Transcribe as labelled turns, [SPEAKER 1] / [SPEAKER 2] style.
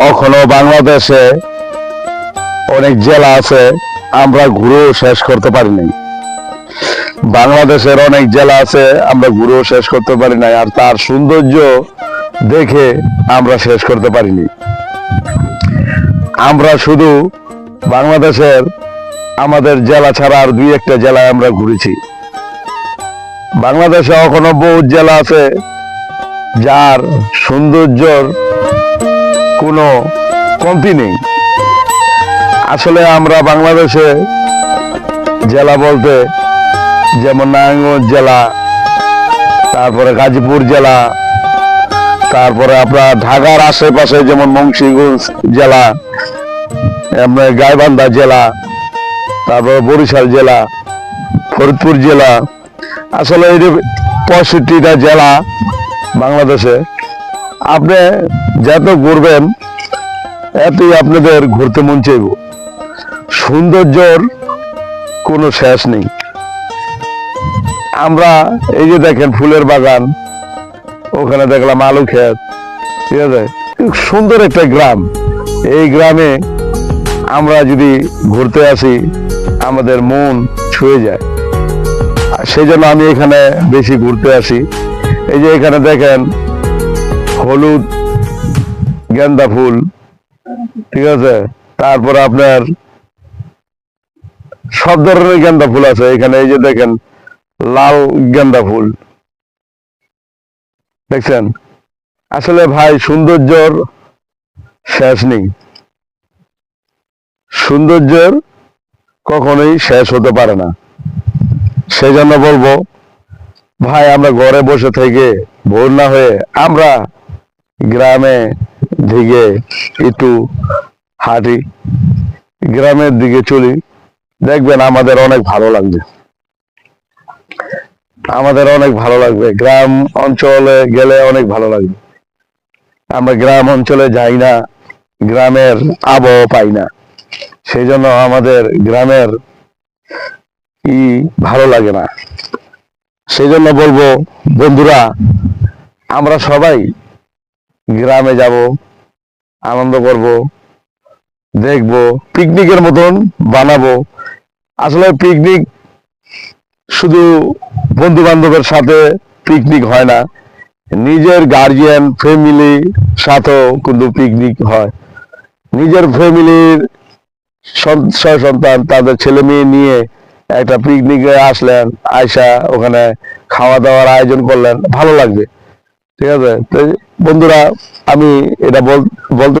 [SPEAKER 1] এখনো বাংলাদেশে অনেক জেলা আছে আমরা ঘুরেও শেষ করতে পারি নাই। বাংলাদেশের অনেক জেলা আছে আমরা ঘুরেও শেষ করতে পারি নাই, আর তার সৌন্দর্য দেখে আমরা শেষ করতে পারিনি। আমরা শুধু বাংলাদেশের আমাদের জেলা ছাড়া আর দুই একটা জেলায় আমরা ঘুরেছি। বাংলাদেশে এখনো বহু জেলা আছে যার সৌন্দর্যর কোনো কমতি নেই। আসলে আমরা বাংলাদেশে জেলা বলতে যেমন নারায়ণগঞ্জ জেলা, তারপরে গাজীপুর জেলা, তারপরে আপনার ঢাকার আশেপাশে যেমন মুন্সিগঞ্জ জেলা, আপনার গাইবান্ধা জেলা, তারপরে বরিশাল জেলা, ফরিদপুর জেলা, আসলে এই 65টা জেলা বাংলাদেশে। আপনি যত ঘুরবেন এতই আপনাদের ঘুরতে মন চাইব। সৌন্দর্যর কোনো শেষ নেই। আমরা এই যে দেখেন ফুলের বাগান, ওখানে দেখলাম আলু ক্ষেত, ঠিক আছে, সুন্দর একটা গ্রাম। এই গ্রামে আমরা যদি ঘুরতে আসি আমাদের মন ছুঁয়ে যায়। সেই জন্য আমি এখানে বেশি ঘুরতে আসি। এই যে এখানে দেখেন হলুদ গেন্দা ফুল, ঠিক আছে, তারপরে আপনার সব ধরনের গেন্দা ফুল আছে এখানে। এই যে দেখেন লাল গেন্দা ফুল, দেখছেন। আসলে ভাই সৌন্দর্যর শেষ নেই, সৌন্দর্যের কখনোই শেষ হতে পারে না। সেই জন্য বলবো ভাই, আমরা ঘরে বসে থেকে ভোর না হয়ে আমরা গ্রামে দিকে একটু হাঁটি, গ্রামের দিকে চলি, দেখবেন আমাদের অনেক ভালো লাগবে। আমাদের অনেক ভালো লাগবে, গ্রাম অঞ্চলে গেলে অনেক ভালো লাগবে। আমরা গ্রাম অঞ্চলে যাই না, গ্রামের আবহাওয়া পাই না, সেই জন্য আমাদের গ্রামের ভালো লাগে না। সেই জন্য বলবো বন্ধুরা, আমরা সবাই গ্রামে যাব, আনন্দ করব, দেখব, পিকনিকের মতন বানাবো। আসলে পিকনিক শুধু বন্ধু বান্ধবের সাথে পিকনিক হয় না, নিজের গার্জিয়ান ফ্যামিলির সাথেও কিন্তু পিকনিক হয়। নিজের ফ্যামিলির সন্তান তাদের ছেলে মেয়ে নিয়ে একটা পিকনিকে আসলেন, আয়সা ওখানে খাওয়া দাওয়ার আয়োজন করলেন, ভালো লাগবে, ঠিক আছে। তো বন্ধুরা, আমি এটা বলতে